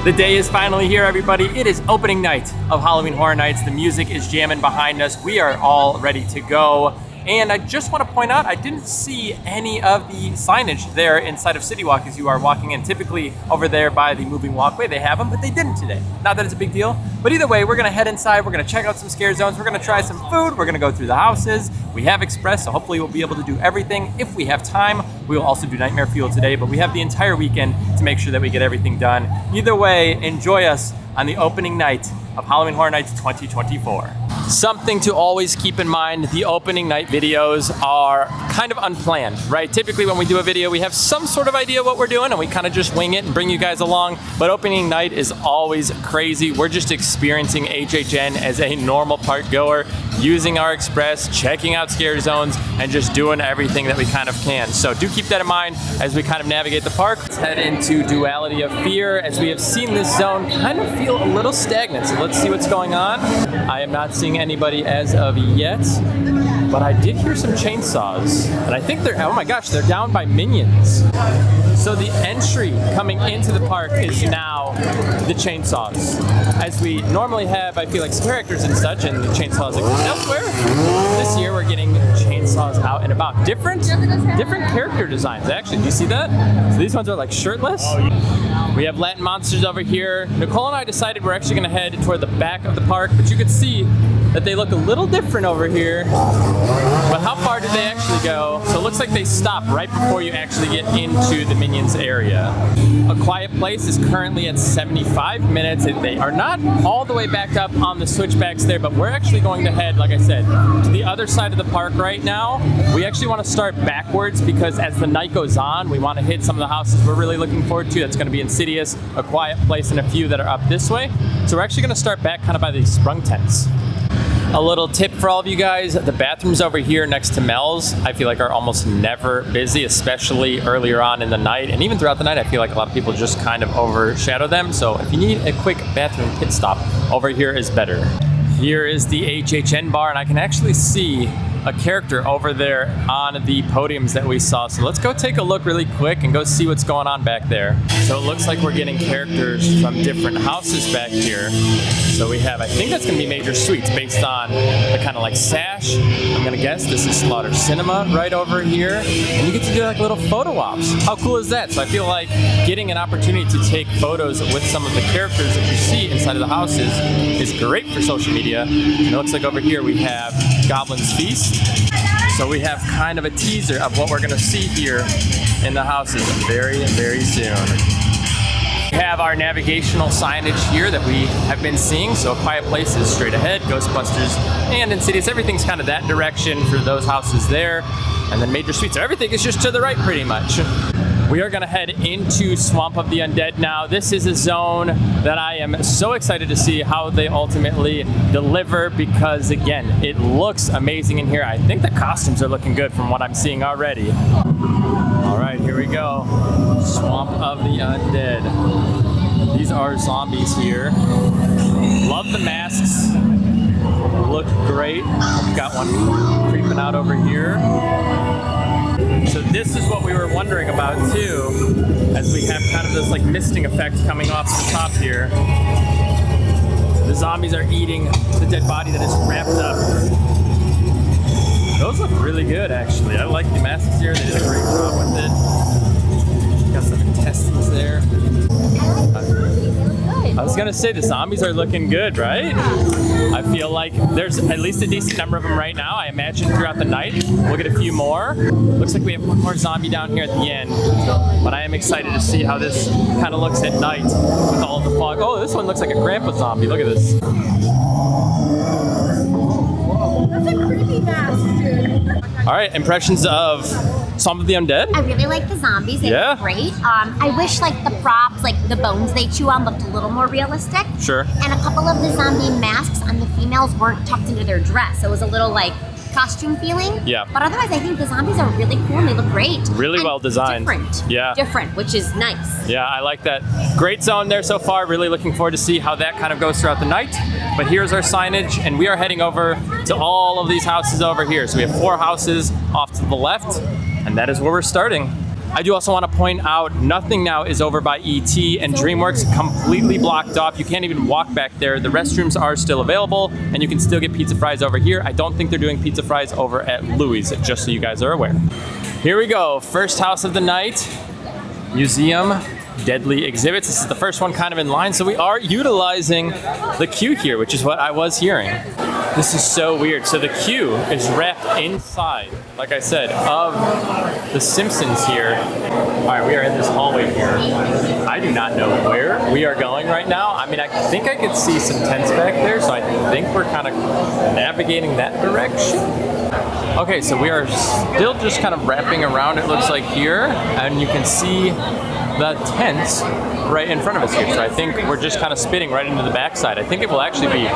The day is finally here, everybody. It is opening night of Halloween Horror Nights. The music is jamming behind us. We are all ready to go. And I just want to point out, I didn't see any of the signage there inside of City Walk as you are walking in. Typically over there by the moving walkway, they have them, but they didn't today. Not that it's a big deal, but either way, we're gonna head inside. We're gonna check out some scare zones. We're gonna try some food. We're gonna go through the houses. We have Express, so hopefully we'll be able to do everything. If we have time, we will also do Nightmare Fuel today, but we have the entire weekend to make sure that we get everything done. Either way, enjoy us on the opening night of Halloween Horror Nights 2024. Something to always keep in mind, the opening night videos are kind of unplanned, right? Typically when we do a video, we have some sort of idea what we're doing and we kind of just wing it and bring you guys along, but opening night is always crazy. We're just experiencing HHN as a normal park goer, using our Express, checking out scare zones, and just doing everything that we kind of can. So do keep that in mind as we kind of navigate the park. Let's head into Duality of Fear. As we have seen this zone kind of feel a little stagnant, so let's see what's going on. I am not seeing anybody as of yet, but I did hear some chainsaws, and I think they're, oh my gosh, they're down by minions. So the entry coming into the park is now the chainsaws. As we normally have, I feel like scare actors and such, and the chainsaws exist elsewhere. This year we're getting chainsaws out and about. Different character designs, actually. Do you see that? So these ones are like shirtless. We have Latin monsters over here. Nicole and I decided we're actually gonna head toward the back of the park, but you can see that they look a little different over here. But how far did they actually go? So it looks like they stop right before you actually get into the Minions area. A Quiet Place is currently at 75 minutes. They are not all the way backed up on the switchbacks there, but we're actually going to head, like I said, to the other side of the park right now. We actually want to start backwards because as the night goes on, we want to hit some of the houses we're really looking forward to. That's going to be Insidious, A Quiet Place, and a few that are up this way. So we're actually going to start back kind of by these sprung tents. A little tip for all of you guys, the bathrooms over here next to Mel's, I feel like are almost never busy, especially earlier on in the night. And even throughout the night, I feel like a lot of people just kind of overshadow them. So if you need a quick bathroom pit stop, over here is better. Here is the HHN bar, and I can actually see a character over there on the podiums that we saw. So let's go take a look really quick and go see what's going on back there. So it looks like we're getting characters from different houses back here. So we have, I think that's gonna be Major Suites based on the kind of like sash. I'm gonna guess this is Slaughter Sinema right over here. And you get to do like little photo ops. How cool is that? So I feel like getting an opportunity to take photos with some of the characters that you see inside of the houses is great for social media. And it looks like over here we have Goblin's Feast. So we have kind of a teaser of what we're gonna see here in the houses very, very soon. We have our navigational signage here that we have been seeing. So A Quiet Place is straight ahead, Ghostbusters and Insidious. Everything's kind of that direction for those houses there. And then Major Suites, everything is just to the right pretty much. We are gonna head into Swamp of the Undead now. This is a zone that I am so excited to see how they ultimately deliver because again, it looks amazing in here. I think the costumes are looking good from what I'm seeing already. All right, here we go. Swamp of the Undead. These are zombies here. Love the masks. Look great. Got one creeping out over here. So this is what we were wondering about too, as we have kind of this like misting effect coming off the top here. The zombies are eating the dead body that is wrapped up. Those look really good actually. I like the masks here, they did a great job with it. Got some intestines there. I was gonna say the zombies are looking good, right? I feel like there's at least a decent number of them right now. I imagine throughout the night we'll get a few more. Looks like we have one more zombie down here at the end, but I am excited to see how this kind of looks at night with all of the fog. Oh, this one looks like a grandpa zombie. Look at this. That's a creepy mask, dude. All right, impressions of Swamp of the Undead? I really like the zombies. They look great. I wish like the props, like the bones they chew on looked a little more realistic. Sure. And a couple of the zombie masks on the females weren't tucked into their dress. So it was a little like costume feeling. Yeah. But otherwise, I think the zombies are really cool and they look great. Really and well designed. Different. Yeah. Different, which is nice. Yeah, I like that. Great zone there so far. Really looking forward to see how that kind of goes throughout the night. But here's our signage, and we are heading over to all of these houses over here. So we have 4 houses off to the left, and that is where we're starting. I do also want to point out, nothing now is over by ET, and DreamWorks completely blocked off. You can't even walk back there. The restrooms are still available, and you can still get pizza fries over here. I don't think they're doing pizza fries over at Louis', just so you guys are aware. Here we go, first house of the night, Museum Deadly Exhibits. This is the first one kind of in line, so we are utilizing the queue here, which is what I was hearing. This is so weird. So the queue is wrapped inside, like I said, of The Simpsons here. All right, we are in this hallway here. I do not know where we are going right now. I mean, I think I could see some tents back there, so I think we're kind of navigating that direction. Okay, so we are still just kind of wrapping around, it looks like here, and you can see the tents right in front of us here. So I think we're just kind of spitting right into the backside. I think it will actually be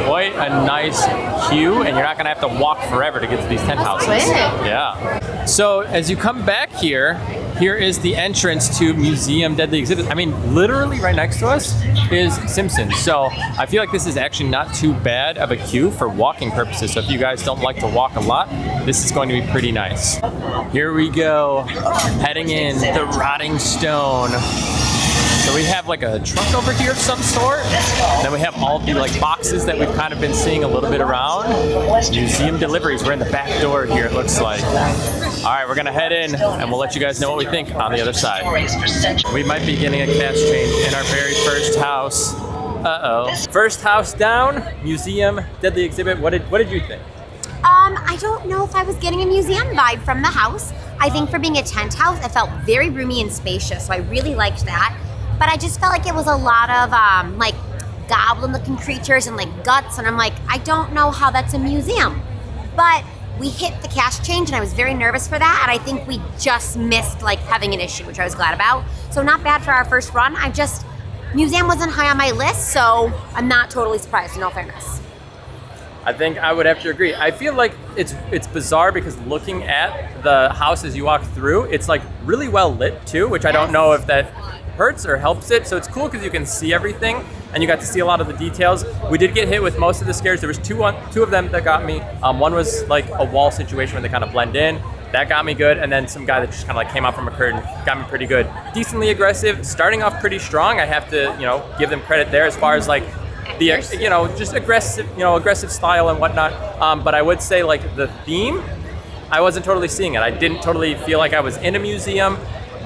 quite a nice queue, and you're not gonna have to walk forever to get to these tent houses. Yeah. So as you come back here, here is the entrance to Museum Deadly Exhibits. I mean, literally right next to us is Simpsons. So I feel like this is actually not too bad of a queue for walking purposes. So if you guys don't like to walk a lot, this is going to be pretty nice. Here we go, heading in the Rotting Stone. So we have like a trunk over here of some sort. Then we have all the like boxes that we've kind of been seeing a little bit around. Museum deliveries, we're in the back door here, it looks like. All right, we're gonna head in and we'll let you guys know what we think on the other side. We might be getting a cash change in our very first house. Uh-oh. First house down, Museum Deadly Exhibit. What did you think? I don't know if I was getting a museum vibe from the house. I think for being a tent house, it felt very roomy and spacious, so I really liked that. But I just felt like it was a lot of like goblin-looking creatures and like guts, and I'm like, I don't know how that's a museum. But we hit the cash change, and I was very nervous for that, and I think we just missed like having an issue, which I was glad about. So not bad for our first run. Museum wasn't high on my list, so I'm not totally surprised, in all fairness. I think I would have to agree. I feel like it's bizarre because looking at the house as you walk through, it's like really well lit too, which I don't know if that hurts or helps it. So it's cool because you can see everything and you got to see a lot of the details. We did get hit with most of the scares. There was two of them that got me. One was like a wall situation where they kind of blend in. That got me good, and then some guy that just kind of like came out from a curtain got me pretty good. Decently aggressive, starting off pretty strong. I have to, give them credit there as far as like the, just aggressive style and whatnot. But I would say like the theme, I wasn't totally seeing it. I didn't totally feel like I was in a museum.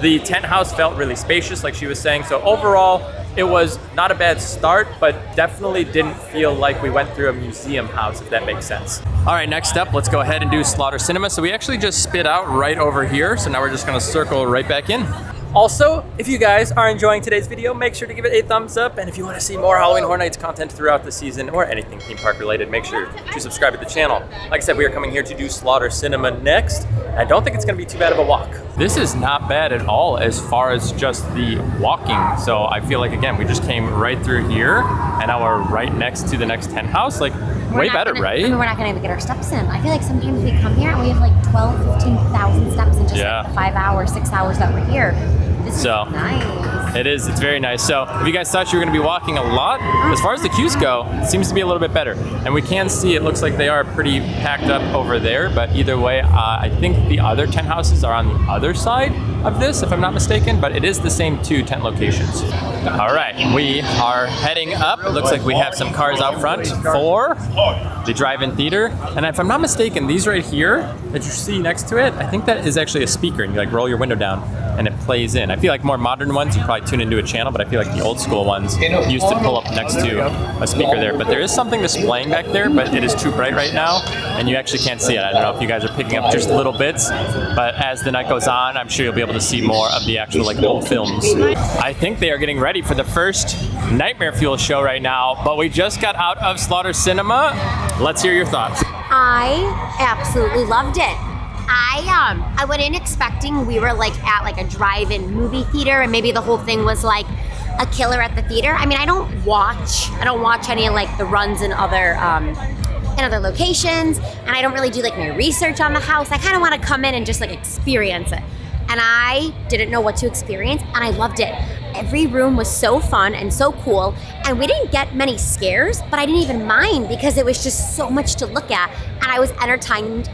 The tent house felt really spacious, like she was saying. So overall, it was not a bad start, but definitely didn't feel like we went through a museum house, if that makes sense. All right, next up, let's go ahead and do Slaughter Sinema. So we actually just spit out right over here. So now we're just gonna circle right back in. Also, if you guys are enjoying today's video, make sure to give it a thumbs up. And if you want to see more Halloween Horror Nights content throughout the season or anything theme park related, make sure to subscribe to the channel. Like I said, we are coming here to do Slaughter Sinema next. I don't think it's going to be too bad of a walk. This is not bad at all as far as just the walking. So I feel like, again, we just came right through here and now we're right next to the next tent house. Like, way better, right? I mean, we're not going to even get our steps in. I feel like sometimes we come here and we have like 12, 15,000 steps in just like the 5 hours, 6 hours that we're here. This is nice. It is, it's very nice. So if you guys thought you were gonna be walking a lot, as far as the queues go, it seems to be a little bit better. And we can see, it looks like they are pretty packed up over there, but either way, I think the other tent houses are on the other side of this, if I'm not mistaken, but it is the same 2 tent locations. All right, we are heading up. It looks like we have some cars out front for the drive-in theater. And if I'm not mistaken, these right here that you see next to it, I think that is actually a speaker, and you like roll your window down and it plays in. I feel like more modern ones, you probably tune into a channel, but I feel like the old school ones used to pull up next to a speaker there. But there is something displaying back there, but it is too bright right now, and you actually can't see it. I don't know if you guys are picking up just little bits, but as the night goes on, I'm sure you'll be able to see more of the actual like old films. I think they are getting ready for the first Nightmare Fuel show right now, but we just got out of Slaughter Sinema. Let's hear your thoughts. I absolutely loved it. I went in expecting we were like at like a drive-in movie theater, and maybe the whole thing was like a killer at the theater. I mean, I don't watch any of like the runs in other locations, and I don't really do like my research on the house. I kind of want to come in and just like experience it. And I didn't know what to experience, and I loved it. Every room was so fun and so cool, and we didn't get many scares, but I didn't even mind because it was just so much to look at, and I was entertained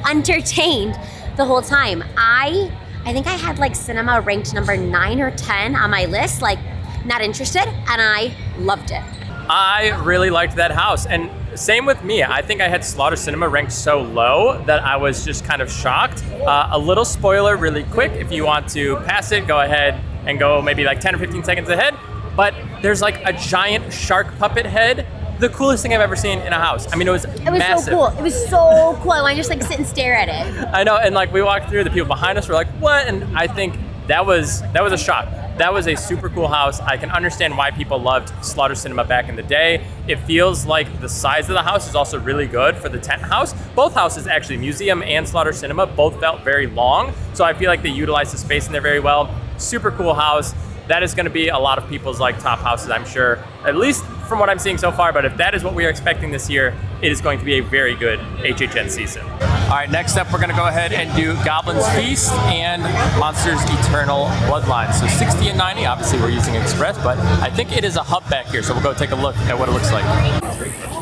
the whole time. I I think I had like Sinema ranked number 9 or 10 on my list, like not interested, and I loved it. I really liked that house, and same with me. I think I had Slaughter Sinema ranked so low that I was just kind of shocked. A little spoiler really quick, if you want to pass it, go ahead and go maybe like 10 or 15 seconds ahead. But there's like a giant shark puppet head. The coolest thing I've ever seen in a house. I mean, it was massive. So cool. It was so cool. I want to just like sit and stare at it. I know, and like we walked through, the people behind us were like, what? And I think that was a shock. That was a super cool house. I can understand why people loved Slaughter Sinema back in the day. It feels like the size of the house is also really good for the tent house. Both houses, actually, Museum and Slaughter Sinema, both felt very long. So I feel like they utilized the space in there very well. Super cool house. That is going to be a lot of people's like top houses, I'm sure, at least from what I'm seeing so far. But if that is what we are expecting this year, it is going to be a very good HHN season. All right, next up, we're going to go ahead and do Goblin's Feast and Monsters Eternal Bloodlines. So 60 and 90, obviously we're using Express, but I think it is a hub back here. So we'll go take a look at what it looks like.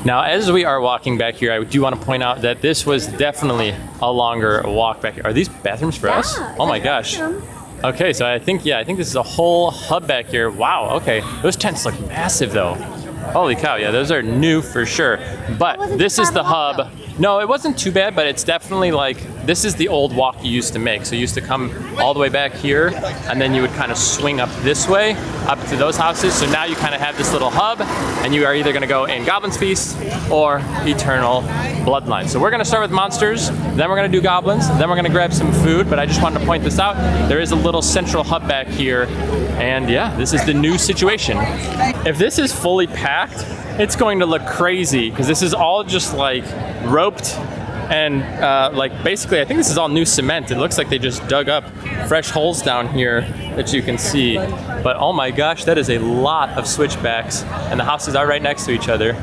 Now, as we are walking back here, I do want to point out that this was definitely a longer walk back here. Are these bathrooms for us? Oh my gosh. Okay, so I think this is a whole hub back here. Wow, okay. Those tents look massive though. Holy cow, yeah, those are new for sure. But this is the hub. No, it wasn't too bad, but it's definitely like, this is the old walk you used to make. So you used to come all the way back here, and then you would kind of swing up this way, up to those houses. So now you kind of have this little hub, and you are either gonna go in Goblin's Feast or Eternal Bloodline. So we're gonna start with Monsters, then we're gonna do Goblins, then we're gonna grab some food, but I just wanted to point this out. There is a little central hub back here, and yeah, this is the new situation. If this is fully packed, it's going to look crazy, because this is all just like roped and like basically I think this is all new cement. It looks like they just dug up fresh holes down here that you can see. But oh my gosh, that is a lot of switchbacks, and the houses are right next to each other.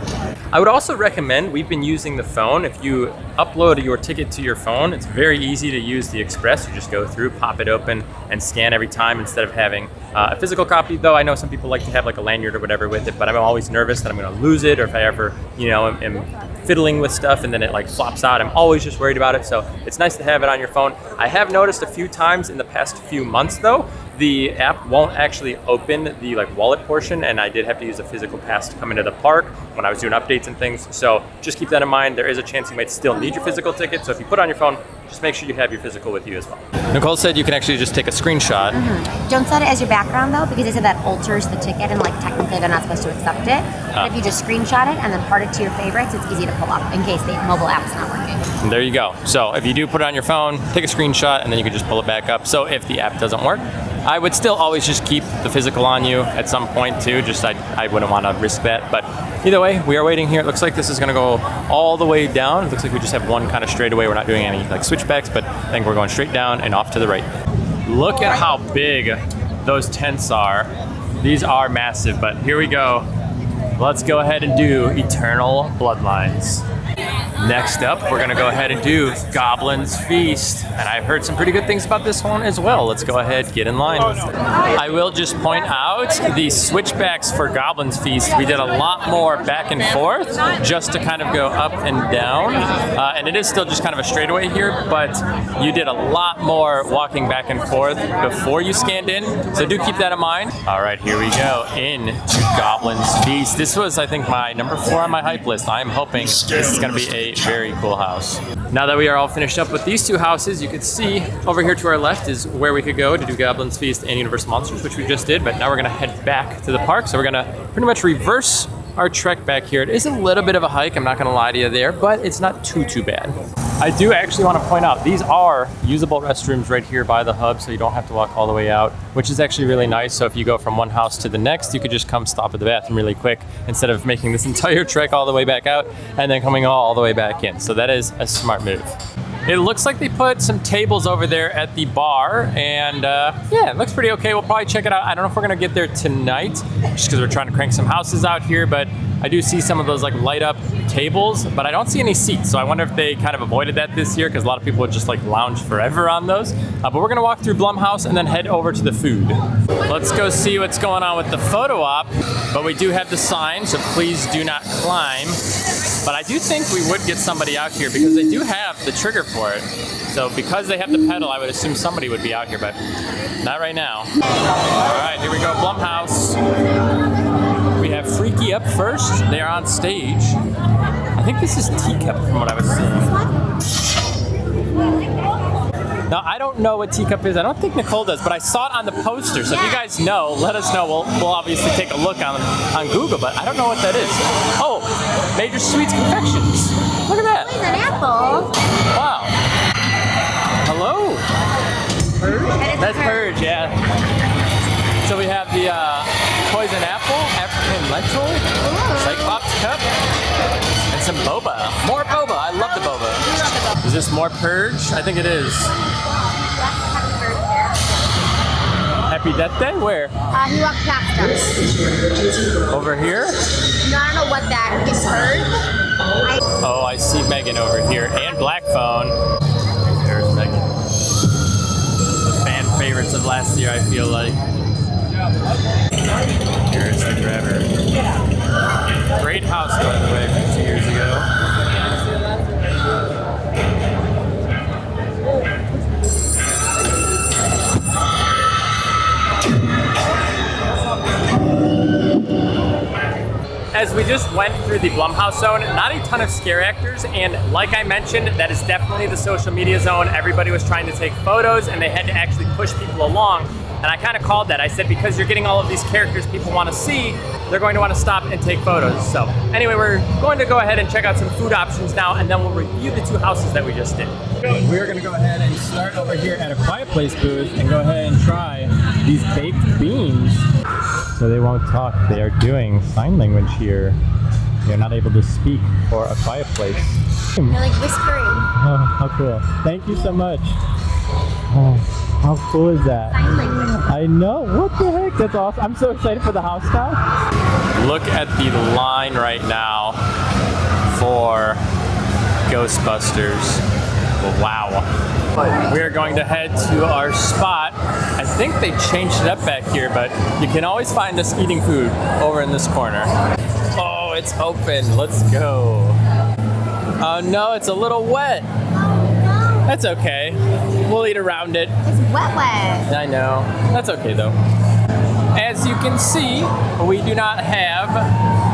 I would also recommend, we've been using the phone. If you upload your ticket to your phone, it's very easy to use the Express. You just go through, pop it open, and scan every time instead of having a physical copy. Though I know some people like to have like a lanyard or whatever with it, but I'm always nervous that I'm gonna lose it, or if I ever, am fiddling with stuff and then it like flops out, I'm always just worried about it. So it's nice to have it on your phone. I have noticed a few times in the past few months though, the app won't actually open the like wallet portion, and I did have to use a physical pass to come into the park when I was doing updates and things. So just keep that in mind. There is a chance you might still need your physical ticket. So if you put it on your phone, just make sure you have your physical with you as well. Nicole said you can actually just take a screenshot. Don't set it as your background though, because they said that alters the ticket and like technically they're not supposed to accept it. But if you just screenshot it and then part it to your favorites, it's easy to pull up in case the mobile app's not working. And there you go. So if you do put it on your phone, take a screenshot, and then you can just pull it back up. So if the app doesn't work, I would still always just keep the physical on you at some point too. Just I wouldn't want to risk that. But either way, we are waiting here. It looks like this is going to go all the way down. It looks like we just have one kind of straightaway. We're not doing any like switchbacks, but I think we're going straight down and off to the right. Look at how big those tents are. These are massive, but here we go. Let's go ahead and do Eternal Bloodlines. Next up, we're gonna go ahead and do Goblin's Feast. And I've heard some pretty good things about this one as well. Let's go ahead, get in line. I will just point out the switchbacks for Goblin's Feast. We did a lot more back and forth just to kind of go up and down. And it is still just kind of a straightaway here, but you did a lot more walking back and forth before you scanned in. So do keep that in mind. All right, here we go into Goblin's Feast. This was, I think, my number 4 on my hype list. I'm hoping this is gonna be a very cool house. Now that we are all finished up with these two houses, you can see over here to our left is where we could go to do Goblin's Feast and Universal Monsters, which we just did, but now we're gonna head back to the park. So we're gonna pretty much reverse our trek back here. It is a little bit of a hike, I'm not gonna lie to you there, but it's not too bad. I do actually want to point out, these are usable restrooms right here by the hub, so you don't have to walk all the way out, which is actually really nice. So if you go from one house to the next, you could just come stop at the bathroom really quick instead of making this entire trek all the way back out and then coming all the way back in. So that is a smart move. It looks like they put some tables over there at the bar, and yeah, it looks pretty okay. We'll probably check it out. I don't know if we're gonna get there tonight, just because we're trying to crank some houses out here, but I do see some of those like light up tables, but I don't see any seats. So I wonder if they kind of avoided that this year because a lot of people would just like lounge forever on those. But we're gonna walk through Blumhouse and then head over to the food. Let's go see what's going on with the photo op. But we do have the sign, so please do not climb. But I do think we would get somebody out here because they do have the trigger for it. So because they have the pedal, I would assume somebody would be out here, but not right now. All right, here we go, Blumhouse. We have Freaky up first. They are on stage. I think this is Teacup from what I was seeing. Now, I don't know what Teacup is. I don't think Nicole does, but I saw it on the poster. So if you guys know, let us know. We'll obviously take a look on Google, but I don't know what that is. Oh, Major Sweets Confections. Look at that. Poison apple. Wow. Hello. Purge? That's Purge, yeah. So we have the Poison Apple, African Lentil, Cyclops Cup, and some boba. More boba. I love the boba. Is this more Purge? I think it is. Happy Death Day? Where? He walked past us. Over here? No, I don't know what that is. Purge? Oh, I see Megan over here. And Black Phone. There's Megan. The fan favorites of last year, I feel like. Here's the grabber. Great house, by the way, from 2 years ago. As we just went through the Blumhouse zone, not a ton of scare actors, and like I mentioned, that is definitely the social media zone. Everybody was trying to take photos, and they had to actually push people along. And I kind of called that. I said, because you're getting all of these characters people want to see, they're going to want to stop and take photos. So anyway, we're going to go ahead and check out some food options now, and then we'll review the two houses that we just did. We're going to go ahead and start over here at a Quiet Place booth and go ahead and try these baked beans. So they won't talk. They are doing sign language here. They're not able to speak for a quiet place. They're like whispering. Oh, how cool. Thank you so much. Oh, how cool is that? Sign language. I know. What the heck? That's awesome. I'm so excited for the house now. Look at the line right now for Ghostbusters. Wow. We are going to head to our spot. I think they changed it up back here, but you can always find us eating food over in this corner. Oh, it's open. Let's go. Oh no, it's a little wet. That's okay. We'll eat around it. It's wet. I know. That's okay though. As you can see, we do not have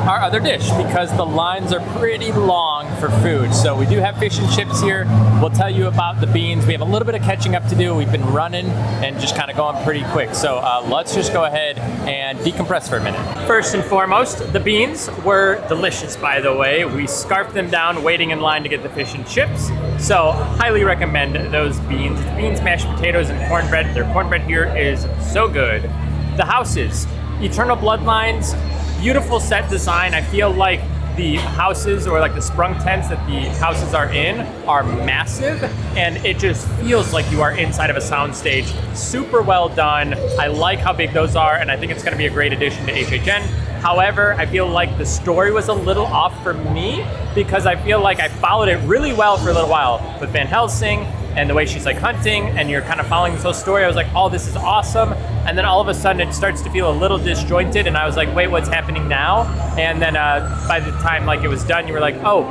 our other dish because the lines are pretty long for food. So we do have fish and chips here. We'll tell you about the beans. We have a little bit of catching up to do. We've been running and just kind of going pretty quick. So let's just go ahead and decompress for a minute. First and foremost, the beans were delicious, by the way. We scarfed them down waiting in line to get the fish and chips. So highly recommend those beans. It's beans, mashed potatoes, and cornbread. Their cornbread here is so good. The houses, Eternal Bloodlines, beautiful set design. I feel like the houses or like the sprung tents that the houses are in are massive, and it just feels like you are inside of a soundstage. Super well done. I like how big those are, and I think it's going to be a great addition to HHN. However, I feel like the story was a little off for me because I feel like I followed it really well for a little while with Van Helsing and the way she's like hunting and you're kind of following this whole story. I was like, oh, this is awesome. And then all of a sudden it starts to feel a little disjointed and I was like, wait, what's happening now? And then by the time like it was done, you were like, oh,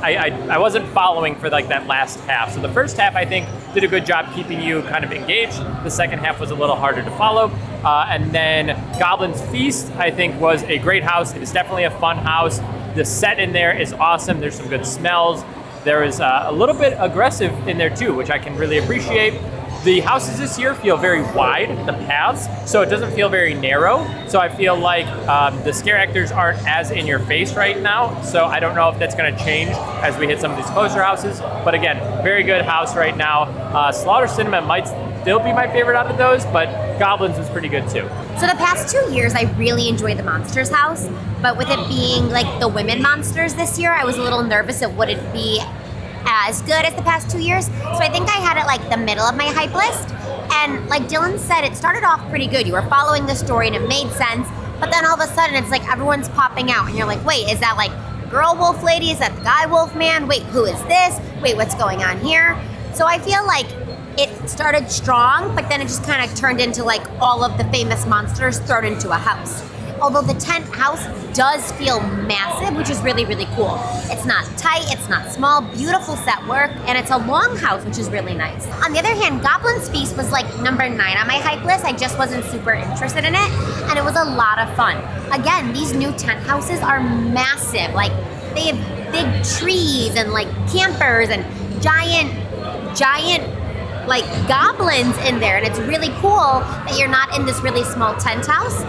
I wasn't following for like that last half. So the first half I think did a good job keeping you kind of engaged. The second half was a little harder to follow. And then Goblin's Feast I think was a great house. It is definitely a fun house. The set in there is awesome. There's some good smells. There is a little bit aggressive in there too, which I can really appreciate. The houses this year feel very wide, the paths, so it doesn't feel very narrow. So I feel like the scare actors aren't as in your face right now. So I don't know if that's gonna change as we hit some of these closer houses. But again, very good house right now. Slaughter Sinema might still be my favorite out of those, but Goblins was pretty good too. So the past 2 years, I really enjoyed the Monsters house, but with it being like the women monsters this year, I was a little nervous it wouldn't be as good as the past 2 years. So I think I had it like the middle of my hype list. And like Dylan said, it started off pretty good. You were following the story and it made sense. But then all of a sudden, it's like everyone's popping out, and you're like, wait, is that like girl wolf lady? Is that the guy wolf man? Wait, who is this? Wait, what's going on here? So I feel like it started strong, but then it just kind of turned into like all of the famous monsters thrown into a house. Although the tent house does feel massive, which is really, really cool. It's not tight, it's not small, beautiful set work, and it's a long house, which is really nice. On the other hand, Goblin's Feast was like number 9 on my hype list. I just wasn't super interested in it, and it was a lot of fun. Again, these new tent houses are massive. Like, they have big trees and like campers and giant like goblins in there, and it's really cool that you're not in this really small tent house.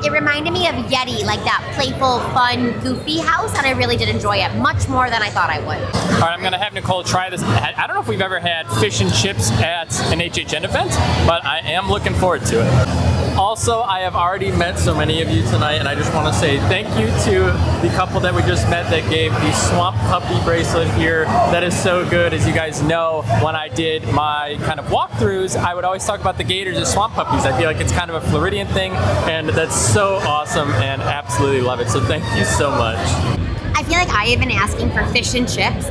It reminded me of Yeti, like that playful, fun, goofy house, and I really did enjoy it much more than I thought I would. All right, I'm gonna have Nicole try this. I don't know if we've ever had fish and chips at an HHN event, but I am looking forward to it. Also, I have already met so many of you tonight, and I just want to say thank you to the couple that we just met that gave the Swamp Puppy bracelet here. That is so good. As you guys know, when I did my kind of walkthroughs, I would always talk about the gators as swamp puppies. I feel like it's kind of a Floridian thing, and that's so awesome, and absolutely love it. So thank you so much. I feel like I have been asking for fish and chips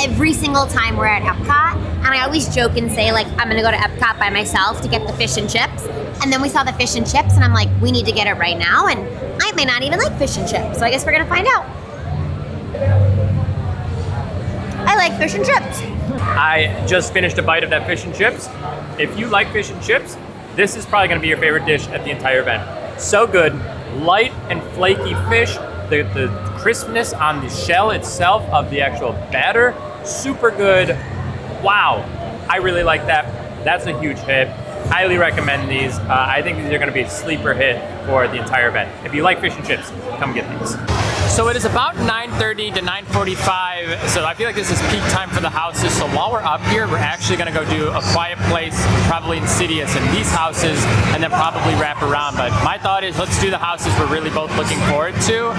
every single time we're at Epcot, and I always joke and say, like, I'm gonna go to Epcot by myself to get the fish and chips, and then we saw the fish and chips, and I'm like, we need to get it right now, and I may not even like fish and chips, so I guess we're gonna find out. I like fish and chips. I just finished a bite of that fish and chips. If you like fish and chips, this is probably gonna be your favorite dish at the entire event. So good, light and flaky fish, the crispness on the shell itself of the actual batter, super good. Wow, I really like that. That's a huge hit. Highly recommend these. I think these are gonna be a sleeper hit for the entire event. If you like fish and chips, come get these. So it is about 9:30 to 9:45, so I feel like this is peak time for the houses. So while we're up here, we're actually gonna go do A Quiet Place, probably Insidious in these houses, and then probably wrap around. But my thought is, let's do the houses we're really both looking forward to.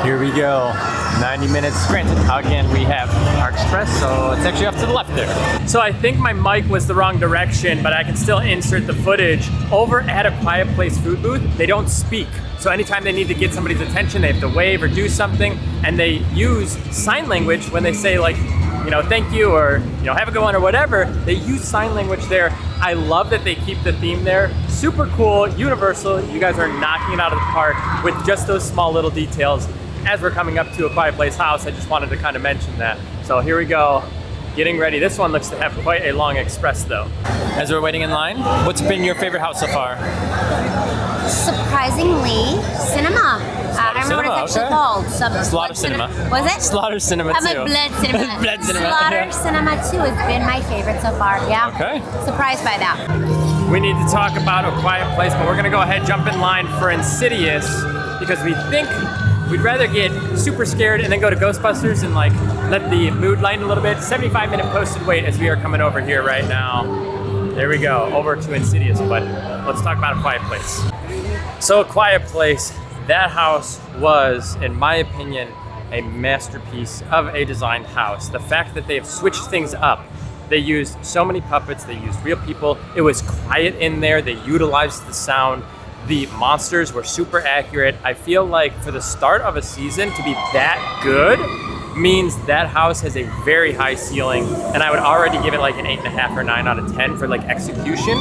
Here we go, 90 minutes. Granted, again, we have our express, so it's actually off to the left there. So I think my mic was the wrong direction, but I can still insert the footage. Over at A Quiet Place food booth, they don't speak. So anytime they need to get somebody's attention, they have to wave or do something, and they use sign language when they say, like, you know, thank you, or, you know, have a good one, or whatever. They use sign language there. I love that they keep the theme there. Super cool, universal. You guys are knocking it out of the park with just those small little details. As we're coming up to A Quiet Place house, I just wanted to kind of mention that. So here we go, getting ready. This one looks to have quite a long express though. As we're waiting in line, what's been your favorite house so far? Surprisingly, Sinema. I don't remember what it's actually called. Slaughter Sinema. Was it? Slaughter Sinema I'm too. a Blood Cinema. Blood Cinema. Slaughter Yeah. Cinema 2 has been my favorite so far. Yeah. Okay. Surprised by that. We need to talk about A Quiet Place, but we're gonna go ahead, jump in line for Insidious, because we think we'd rather get super scared and then go to Ghostbusters and like let the mood lighten a little bit. 75-minute posted wait as we are coming over here right now. There we go, over to Insidious, but let's talk about A Quiet Place. So A Quiet Place, that house was, in my opinion, a masterpiece of a designed house. The fact that they have switched things up. They used so many puppets, they used real people. It was quiet in there, they utilized the sound. The monsters were super accurate. I feel like for the start of a season to be that good means that house has a very high ceiling, and I would already give it like an 8.5 or 9 out of 10 for like execution.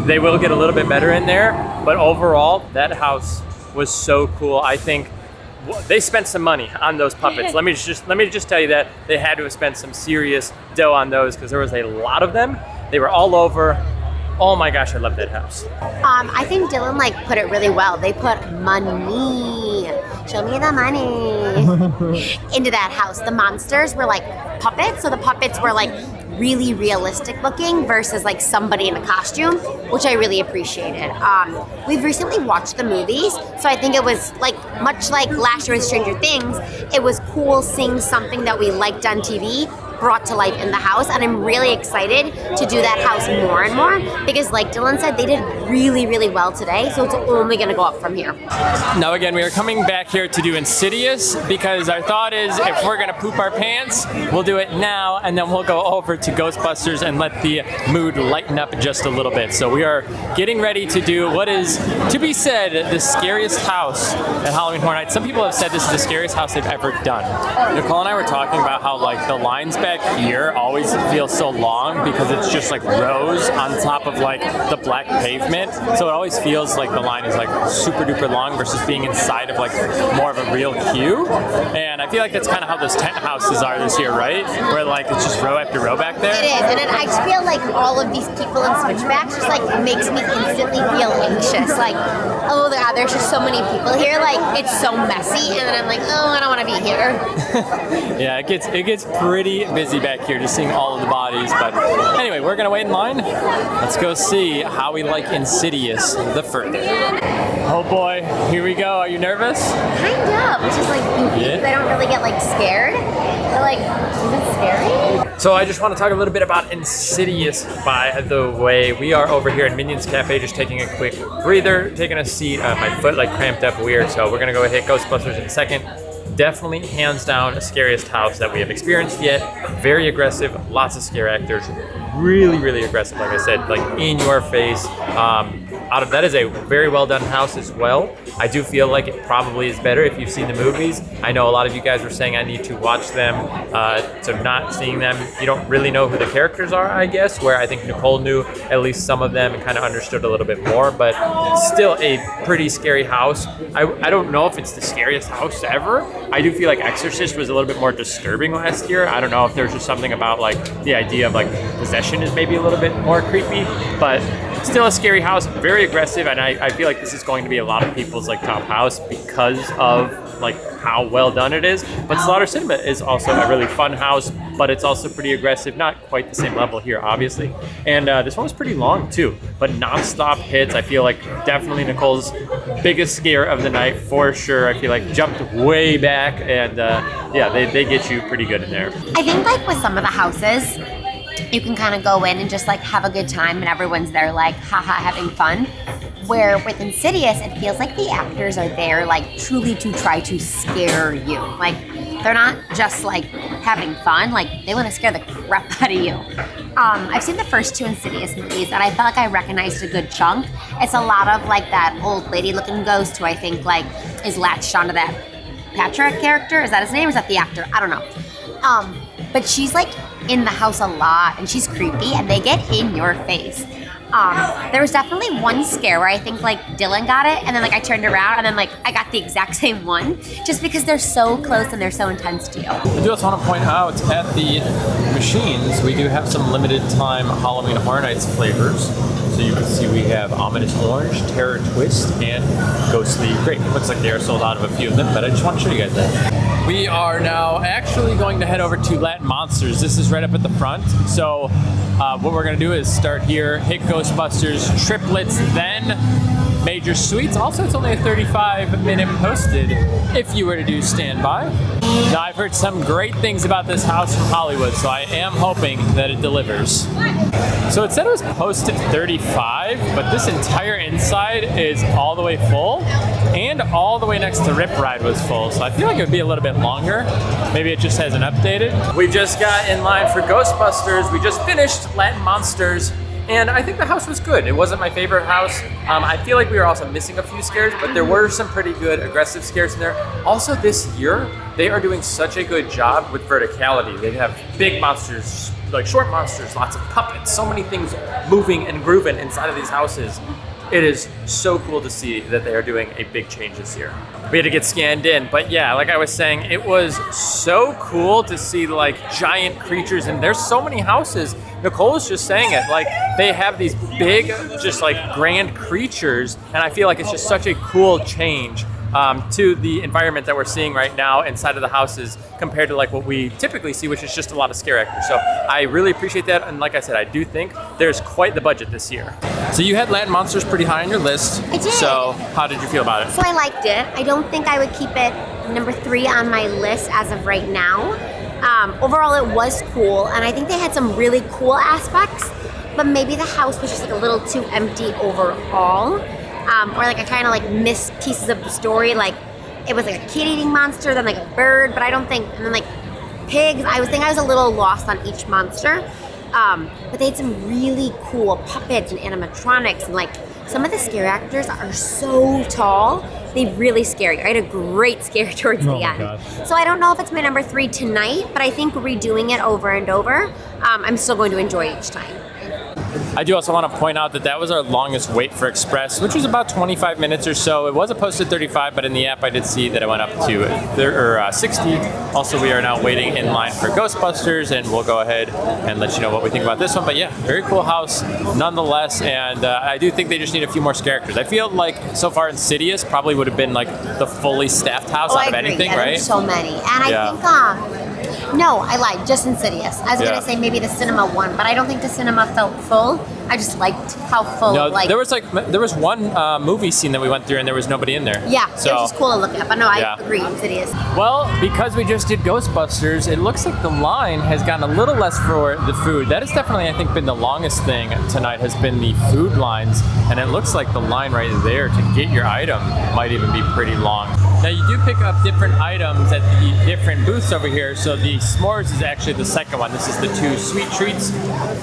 They will get a little bit better in there, but overall, that house was so cool. I think they spent some money on those puppets. Let me just tell you that they had to have spent some serious dough on those because there was a lot of them. They were all over. Oh my gosh, I love that house. I think Dylan like put it really well. They put money, show me the money, into that house. The monsters were like puppets, so the puppets were like really realistic looking versus like somebody in a costume, which I really appreciated. We've recently watched the movies, so I think it was like much like last year with Stranger Things, it was cool seeing something that we liked on TV brought to life in the house, and I'm really excited to do that house more and more because, like Dylan said, they did really, really well today, so it's only going to go up from here. Now again, we are coming back here to do Insidious because our thought is if we're going to poop our pants, we'll do it now, and then we'll go over to Ghostbusters and let the mood lighten up just a little bit. So we are getting ready to do what is, to be said, the scariest house at Halloween Horror Nights. Some people have said this is the scariest house they've ever done. Nicole and I were talking about how like the lines back here always feel so long because it's just like rows on top of like the black pavement. So it always feels like the line is like super duper long versus being inside of like more of a real queue. And I feel like that's kind of how those tent houses are this year, right? Where like it's just row after row back there. It is, and I just feel like all of these people in switchbacks just like makes me instantly feel anxious. Like, oh God, there's just so many people here. Like it's so messy, and then I'm like, oh, I don't want to be here. Yeah, it gets pretty busy back here just seeing all of the bodies. But anyway, we're gonna wait in line. Let's go see how we like Insidious the further. Oh boy, here we go. Are you nervous? Kind of, which is like goofy because I don't really get like scared. But like, is it scary? So I just want to talk a little bit about Insidious, by the way. We are over here at Minions Cafe just taking a quick breather, taking a seat. My foot like cramped up weird, so we're gonna go hit Ghostbusters in a second. Definitely hands down the scariest house that we have experienced yet. Very aggressive, lots of scare actors. Really, really aggressive, like I said, like in your face. That is a very well done house as well. I do feel like it probably is better if you've seen the movies. I know a lot of you guys were saying I need to watch them, so not seeing them, you don't really know who the characters are, I guess, where I think Nicole knew at least some of them and kind of understood a little bit more, but still a pretty scary house. I don't know if it's the scariest house ever. I do feel like Exorcist was a little bit more disturbing last year. I don't know if there's just something about like the idea of like possession is maybe a little bit more creepy, but still a scary house, very aggressive, and I feel like this is going to be a lot of people's like top house because of like how well done it is. But Slaughter Sinema is also a really fun house, but it's also pretty aggressive, not quite the same level here obviously. And this one was pretty long too, but non-stop hits. I feel like definitely Nicole's biggest scare of the night for sure. I feel like jumped way back, and yeah, they get you pretty good in there. I think like with some of the houses, you can kind of go in and just like have a good time and everyone's there like haha having fun. Where with Insidious, it feels like the actors are there like truly to try to scare you. Like they're not just like having fun, like they want to scare the crap out of you. I've seen the first two Insidious movies and I felt like I recognized a good chunk. It's a lot of like that old lady looking ghost who I think like is latched onto that Patrick character. Is that his name or is that the actor? I don't know. But she's like in the house a lot and she's creepy and they get in your face. There was definitely one scare where I think like Dylan got it and then like I turned around and then like I got the exact same one just because they're so close and they're so intense to you. I do also want to point out at the machines, we do have some limited time Halloween Horror Nights flavors. So you can see we have Ominous Orange, Terror Twist, and Ghostly Grape. It looks like they are sold out of a few of them, but I just want to show you guys that. We are now actually going to head over to Latin Monsters. This is right up at the front. So what we're going to do is start here, hit Ghostbusters, Triplets, then Major Suites. Also, it's only a 35-minute posted if you were to do standby. Now, I've heard some great things about this house from Hollywood, so I am hoping that it delivers. So it said it was posted 35, but this entire inside is all the way full, and all the way next to Rip Ride was full, so I feel like it would be a little bit longer. Maybe it just hasn't updated. We just got in line for Ghostbusters. We just finished Latin Monsters, and I think the house was good. It wasn't my favorite house. I feel like we were also missing a few scares, but there were some pretty good aggressive scares in there. Also this year, they are doing such a good job with verticality. They have big monsters, like short monsters, lots of puppets, so many things moving and grooving inside of these houses. It is so cool to see that they are doing a big change this year. We had to get scanned in, but yeah, like I was saying, it was so cool to see like giant creatures, and there's so many houses. Nicole was just saying it, like they have these big, just like grand creatures, and I feel like it's just such a cool change to the environment that we're seeing right now inside of the houses compared to like what we typically see, which is just a lot of scare actors. So I really appreciate that. And like I said, I do think there's quite the budget this year. So you had Land Monsters pretty high on your list. I did. So how did you feel about it? So I liked it. I don't think I would keep it number 3 on my list as of right now. Overall, it was cool, and I think they had some really cool aspects, but maybe the house was just like a little too empty overall. Or like I kind of like missed pieces of the story. Like it was like a kid-eating monster, then like a bird, but I don't think, and then like pigs. I was a little lost on each monster. But they had some really cool puppets and animatronics, and like some of the scare actors are so tall, they really scare you. I had a great scare towards the end. Gosh. So I don't know if it's my number 3 tonight, but I think redoing it over and over, I'm still going to enjoy each time. I do also want to point out that that was our longest wait for Express, which was about 25 minutes or so. It wasn't posted 35, but in the app I did see that it went up to 60. Also, we are now waiting in line for Ghostbusters, and we'll go ahead and let you know what we think about this one. But yeah, very cool house nonetheless, and I do think they just need a few more characters. I feel like so far Insidious probably would have been like the fully staffed house out of anything, right? There's so many. And I think, no, I lied, just Insidious. I was going to say maybe the Sinema one, but I don't think the Sinema felt full. I just liked how full. No, there was one movie scene that we went through and there was nobody in there. Yeah, so, it was just cool to look at. But no, I agree, Insidious. Well, because we just did Ghostbusters, it looks like the line has gotten a little less for the food. That has definitely, I think, been the longest thing tonight has been the food lines, and it looks like the line right there to get your item might even be pretty long. Now you do pick up different items at the different booths over here. So the s'mores is actually the second one. This is the 2 sweet treats.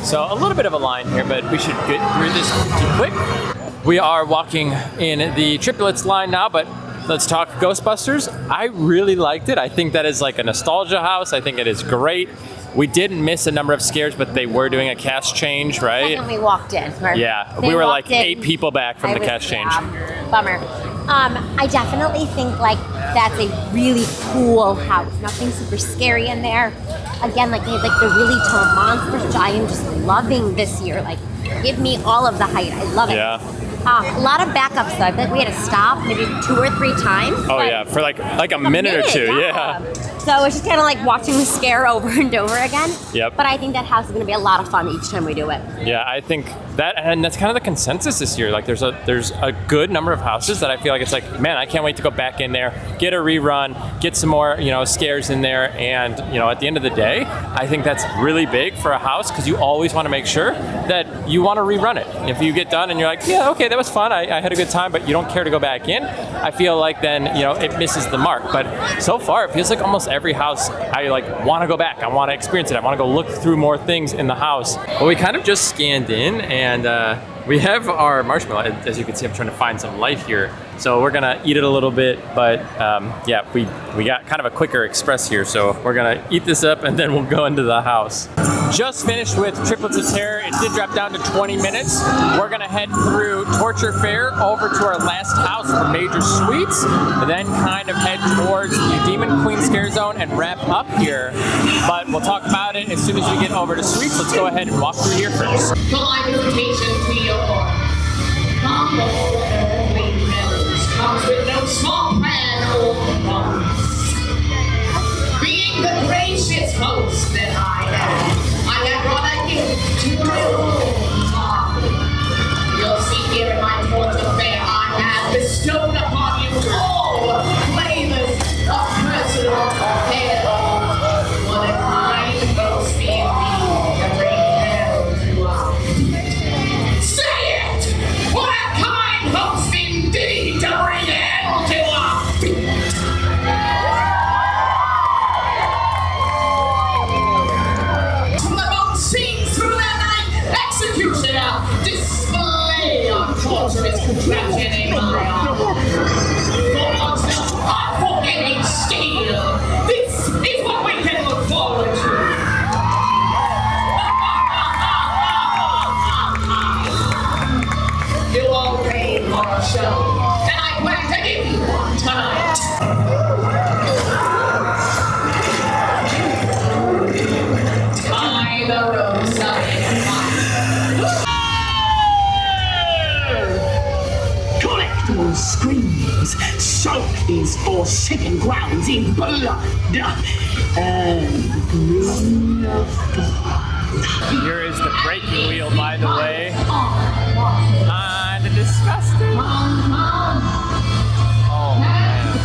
So a little bit of a line here, but we should get through this pretty quick. We are walking in the triplets line now, but let's talk Ghostbusters. I really liked it. I think that is like a nostalgia house. I think it is great. We didn't miss a number of scares, but they were doing a cast change, right? And we walked in. Yeah, we were like 8 people back from the cast change. Bummer. I definitely think like that's a really cool house. Nothing super scary in there. Again, like they have like the really tall monsters, which I am just loving this year. Like, give me all of the height. I love it. Yeah. A lot of backups though. I think we had to stop maybe 2 or 3 times. Oh yeah, for like a minute or two. Yeah. So it's just kind of like watching the scare over and over again. Yep. But I think that house is going to be a lot of fun each time we do it. Yeah, I think that, and that's kind of the consensus this year. Like there's a good number of houses that I feel like it's like, man, I can't wait to go back in there, get a rerun, get some more, scares in there. And, at the end of the day, I think that's really big for a house because you always want to make sure that you want to rerun it. If you get done and you're like, yeah, okay, that was fun. I had a good time, but you don't care to go back in. I feel like then, it misses the mark. But so far, it feels like almost every house I want to go back. I want to experience it. I want to go look through more things in the house. Well, we kind of just scanned in and we have our marshmallow. As you can see, I'm trying to find some life here. So we're gonna eat it a little bit, but yeah, we got kind of a quicker express here. So we're gonna eat this up and then we'll go into the house. Just finished with Triplets of Terror. It did drop down to 20 minutes. We're gonna head through Torture Fair over to our last house for Major Sweets, and then kind of head towards the Demon Queen Scare Zone and wrap up here. But we'll talk about it as soon as we get over to Sweets. Let's go ahead and walk through here first. My invitation to your humble earthly realms comes with no small plan or promise. Being the gracious host that I have brought a gift to my own heart. You'll see here in my torture fair I have bestowed upon you all flavors of personal hell. What a kind host indeed to bring hell to us. Say it! What a kind host indeed to bring hell to us! chicken grounds in blood and green Here is the braking wheel, by the way. Kinda disgusting. Oh man.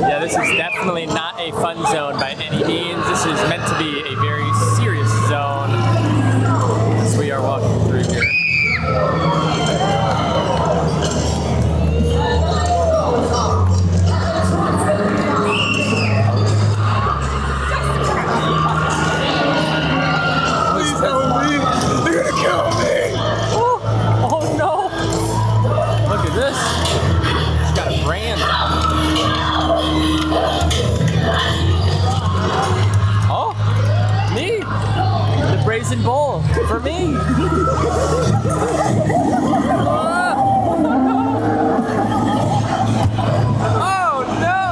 Yeah, this is definitely not a fun zone by any means. This is meant to be a very serious zone as we are walking through here. They're gonna kill me! Oh no! Look at this. She's got a brand. Oh, me! The brazen bull for me. Oh no!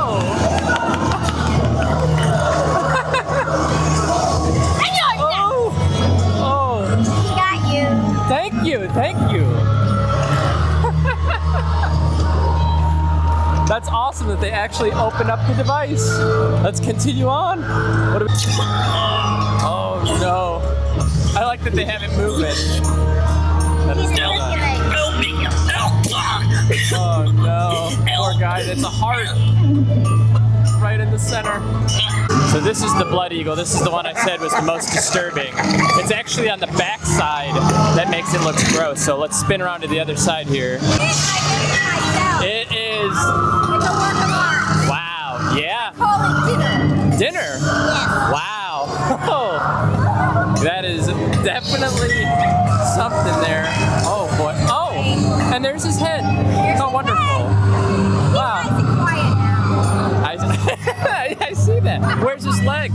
Oh! Got you. Thank you, thank you. That's awesome that they actually opened up the device. Let's continue on. What do we... Oh no. I like that they have it moving. That is well done. Oh no. Poor guy, it's a heart. Right in the center. So this is the blood eagle. This is the one I said was the most disturbing. It's actually on the back side that makes it look gross. So let's spin around to the other side here. It is. It's a work of art. Wow. Yeah. Call it dinner. Dinner. Yes. Wow. Oh, that is definitely something there. Oh boy. Oh, and there's his head. Oh, wonderful. Wow. Quiet now. I see that. Where's his leg?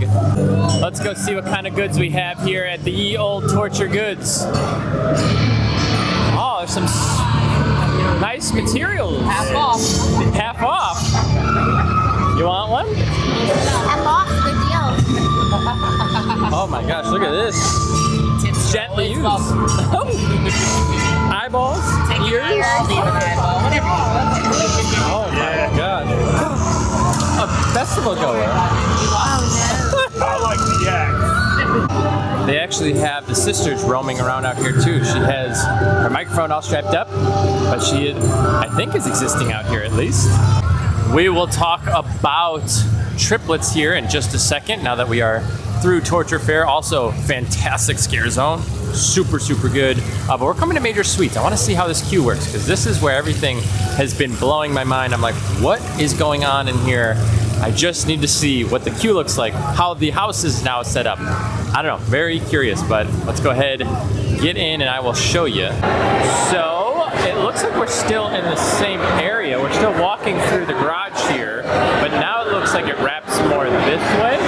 Let's go see what kind of goods we have here at the Ye Old Torture Goods. Oh, there's some nice materials. Half off. Half off. You want one? Half off, good deal. Oh my gosh, look at this. Tips Gently used. welcome. Eyeballs, Take your ears. eyeball, leave an eyeball, whatever you want. Oh my gosh. A festival goer. I like the axe. They actually have the sisters roaming around out here too. She has her microphone all strapped up, but she, I think, is existing out here at least. We will talk about Triplets here in just a second, now that we are through Torture Fair. Also, fantastic scare zone. Super, super good. But we're coming to Major Suites. I want to see how this queue works, because this is where everything has been blowing my mind. I'm like, what is going on in here? I just need to see what the queue looks like, how the house is now set up. I don't know, very curious, but let's go ahead, get in, and I will show you. So, it looks like we're still in the same area. We're still walking through the garage here, but now it looks like it wraps more this way.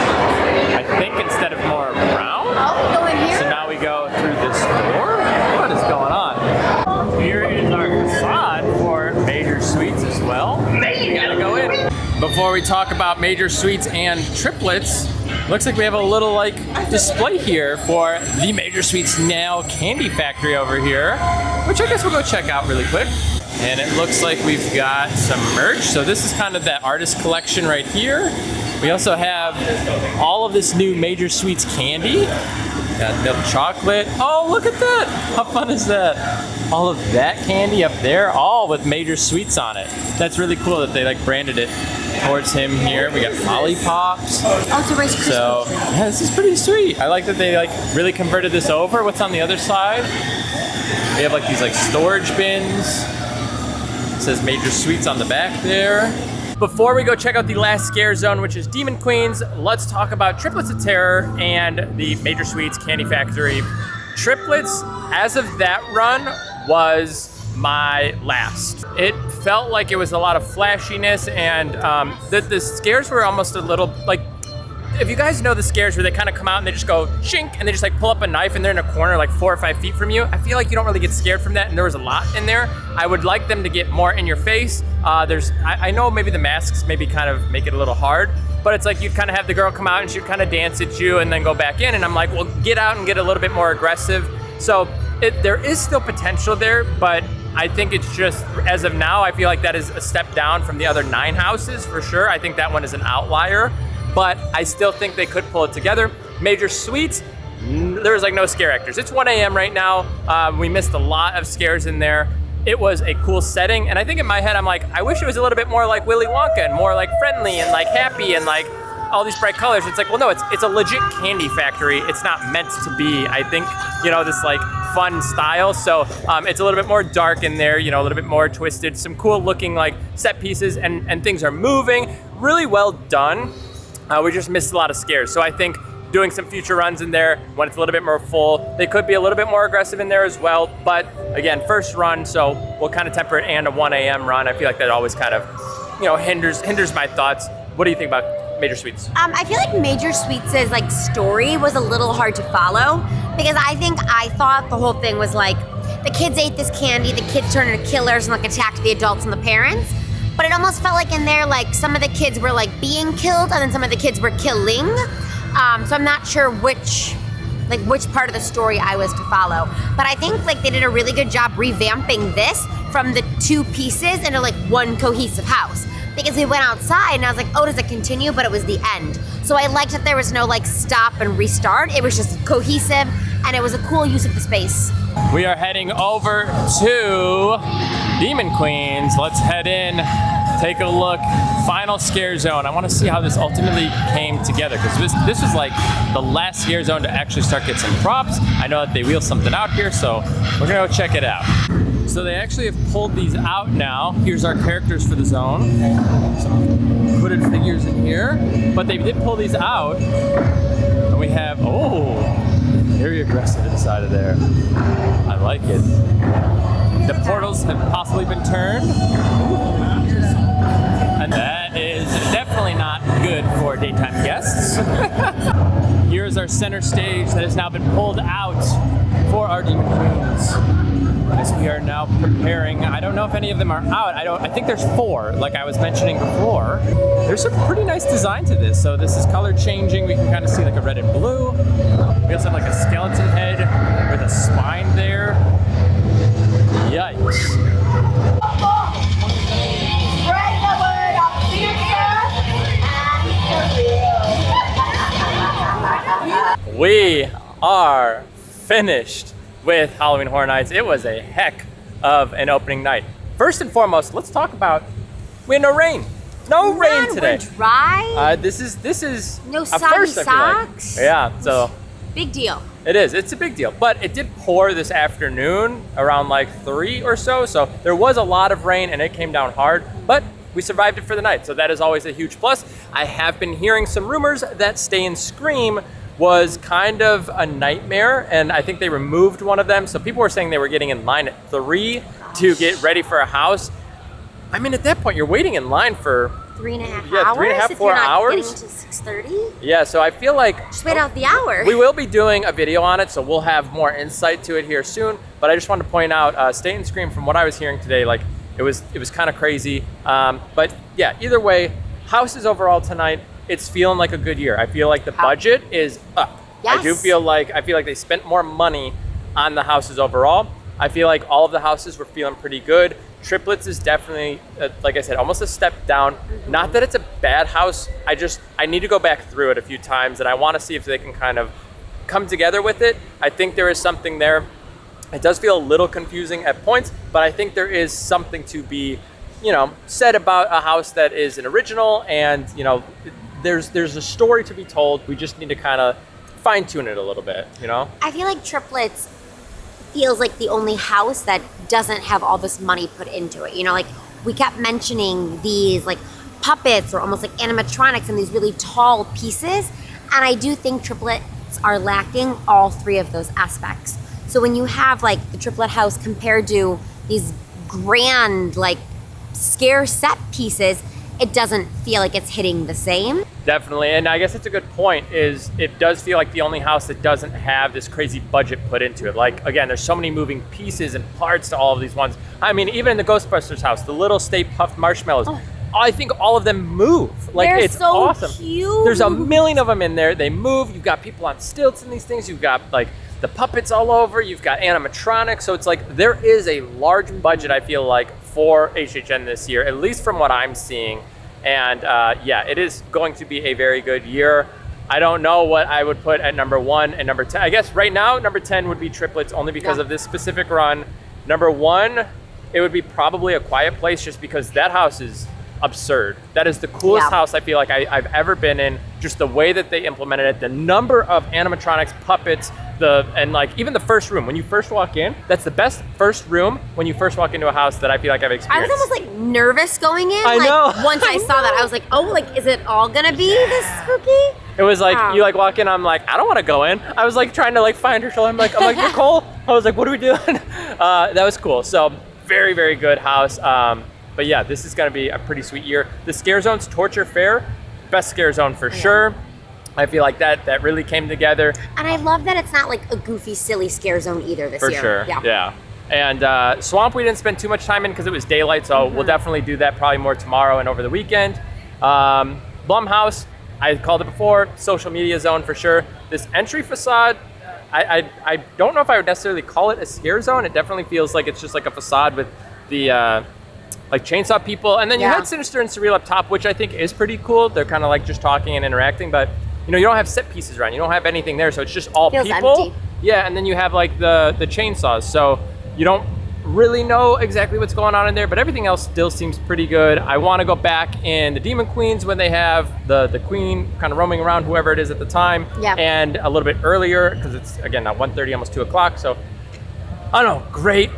I think instead of more around. Oh, go in here. So now we go through this door? What is going on? Here is our facade for Major Suites as well. We gotta go in. Before we talk about Major Suites and Triplets, looks like we have a little display here for the Major Suites Now Candy Factory over here, which I guess we'll go check out really quick. And it looks like we've got some merch. So this is kind of that artist collection right here. We also have all of this new Major Suites candy. Got milk chocolate. Oh, look at that. How fun is that? All of that candy up there, all with Major Suites on it. That's really cool that they branded it towards him here. We got lollipops. Oh, it's a Rice Krispies. So, yeah, this is pretty sweet. I like that they really converted this over. What's on the other side? We have these storage bins. It says Major Suites on the back there. Before we go check out the last scare zone, which is Demon Queens, let's talk about Triplets of Terror and the Major Suites Candy Factory. Triplets, as of that run, was my last. It felt like it was a lot of flashiness, and the scares were almost a little if you guys know the scares where they kind of come out and they just go shink and they just pull up a knife and they're in a corner 4 or 5 feet from you, I feel like you don't really get scared from that, and there was a lot in there. I would like them to get more in your face. I know maybe the masks maybe kind of make it a little hard, but it's you'd kind of have the girl come out and she'd kind of dance at you and then go back in, and I'm like, well, get out and get a little bit more aggressive. So there is still potential there, but I think it's just, as of now, I feel like that is a step down from the other 9 houses for sure. I think that one is an outlier, but I still think they could pull it together. Major Suites, there's like no scare actors. It's 1 a.m. right now. We missed a lot of scares in there. It was a cool setting, and I think in my head, I'm like, I wish it was a little bit more like Willy Wonka and more like friendly and like happy and like all these bright colors. It's like, well, no, it's a legit candy factory. It's not meant to be, I think, this like fun style. So it's a little bit more dark in there, a little bit more twisted, some cool looking like set pieces and things are moving. Really well done. We just missed a lot of scares. So I think doing some future runs in there when it's a little bit more full, they could be a little bit more aggressive in there as well. But again, first run, so we'll kind of temper it, and a 1 a.m. run. I feel like that always kind of, hinders my thoughts. What do you think about Major Suites? I feel like Major Suites' like story was a little hard to follow, because I thought the whole thing was like the kids ate this candy, the kids turned into killers and like attacked the adults and the parents. But it almost felt like in there, like some of the kids were like being killed and then some of the kids were killing. So I'm not sure which part of the story I was to follow. But I think like they did a really good job revamping this from the 2 pieces into like one cohesive house. Because we went outside and I was like, oh, does it continue? But it was the end. So I liked that there was no like stop and restart. It was just cohesive, and it was a cool use of the space. We are heading over to Demon Queens. Let's head in, take a look. Final scare zone. I want to see how this ultimately came together, because this was like the last scare zone to actually start getting some props. I know that they wheel something out here, so we're gonna go check it out. So they actually have pulled these out now. Here's our characters for the zone. Some hooded figures in here, but they did pull these out. And we have, very aggressive inside of there. I like it. The portals have possibly been turned. And that is definitely not good for daytime guests. Here's our center stage that has now been pulled out for our Demon Queens. As we are now preparing, I don't know if any of them are out. I think there's 4, like I was mentioning before. There's some pretty nice design to this. So this is color changing. We can kind of see like a red and blue. We also have like a skeleton head with a spine there. Yikes. Spread the word of future and We are finished with Halloween Horror Nights. It was a heck of an opening night. First and foremost, let's talk about we had no rain. No rain today. We're dry. This is No a soggy first, I feel like. socks. Yeah, so Big deal. it is. It's a big deal. But it did pour this afternoon around like 3 or so. So there was a lot of rain and it came down hard, but we survived it for the night. So that is always a huge plus. I have been hearing some rumors that Stay and Scream was kind of a nightmare, and I think they removed one of them. So people were saying they were getting in line at 3 to get ready for a house. I mean, at that point, you're waiting in line for 3.5 hours. 3.5, if 4 you're not hours. Getting to 6:30. Yeah, so I feel like Just wait out the hour. we will be doing a video on it, so we'll have more insight to it here soon. But I just wanted to point out, Stay and Scream, from what I was hearing today, like it was kind of crazy. But yeah, either way, houses overall tonight, it's feeling like a good year. I feel like the budget is up. Yes. I feel like they spent more money on the houses overall. I feel like all of the houses were feeling pretty good. Triplets is definitely, like I said, almost a step down. Not that it's a bad house. I need to go back through it a few times, and I want to see if they can kind of come together with it. I think there is something there. It does feel a little confusing at points, but I think there is something to be, said about a house that is an original, and there's a story to be told. We just need to kind of fine tune it a little bit, I feel like Triplets feels like the only house that doesn't have all this money put into it. Like we kept mentioning these like puppets or almost like animatronics and these really tall pieces. And I do think Triplets are lacking all 3 of those aspects. So when you have like the Triplet house compared to these grand like scare set pieces, it doesn't feel like it's hitting the same. Definitely, and I guess it's a good point, is it does feel like the only house that doesn't have this crazy budget put into it. Like, again, there's so many moving pieces and parts to all of these ones. I mean, even in the Ghostbusters house, the little Stay Puft Marshmallows, I think all of them move. Like, They're it's so awesome. cute. There's a million of them in there. They move. You've got people on stilts in these things. You've got like the puppets all over. You've got animatronics. So it's like there is a large budget, I feel like, for HHN this year, at least from what I'm seeing. And yeah, it is going to be a very good year. I don't know what I would put at number 1 and number 10. I guess right now, number 10 would be Triplets, only because of this specific run. Number 1, it would be probably A Quiet Place, just because that house is absurd. That is the coolest house I feel like I've ever been in. Just the way that they implemented it, the number of animatronics, puppets, and like even the first room. When you first walk in, that's the best first room when you first walk into a house that I feel like I've I experienced. was almost like nervous going in. I like, know. Once I saw that, I was like, oh, like, is it all gonna be this spooky? It was like, you like walk in, I'm like, I don't want to go in. I was like trying to like find her shoulder. I'm like, Nicole. I was like, what are we doing? That was cool. So very, very good house. But yeah, this is gonna be a pretty sweet year. The Scare Zone's Torture Fair, best scare zone for sure. I feel like that really came together. And I love that it's not like a goofy, silly scare zone either this year. For sure, yeah. And Swamp we didn't spend too much time in because it was daylight, so we'll definitely do that probably more tomorrow and over the weekend. Blumhouse, I called it before, social media zone for sure. This entry facade, I don't know if I would necessarily call it a scare zone. It definitely feels like it's just like a facade with the like chainsaw people. And then you had Sinister and Surreal up top, which I think is pretty cool. They're kind of like just talking and interacting, but you know, you don't have set pieces around. You don't have anything there, so it's just all Feels people. empty. Yeah, and then you have like the chainsaws, so you don't really know exactly what's going on in there, but everything else still seems pretty good. I want to go back in the Demon Queens when they have the queen kind of roaming around, whoever it is at the time, and a little bit earlier because it's again now 1:30, almost 2 o'clock. So I don't know, great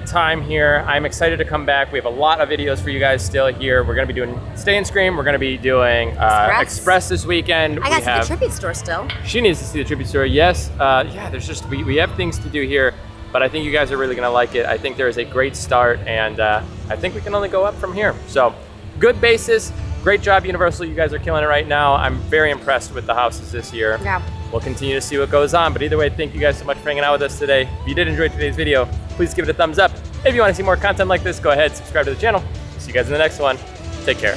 time here. I'm excited to come back. We have a lot of videos for you guys still here. We're gonna be doing Stay and Scream. We're gonna be doing Express this weekend. I got to see the tribute store still. She needs to see the tribute store, yes. Yeah, there's just, we have things to do here, but I think you guys are really gonna like it. I think there is a great start, and I think we can only go up from here. So, good basis, great job Universal, you guys are killing it right now. I'm very impressed with the houses this year. Yeah. We'll continue to see what goes on, but either way, thank you guys so much for hanging out with us today. If you did enjoy today's video, please give it a thumbs up. If you wanna see more content like this, go ahead, subscribe to the channel. See you guys in the next one. Take care.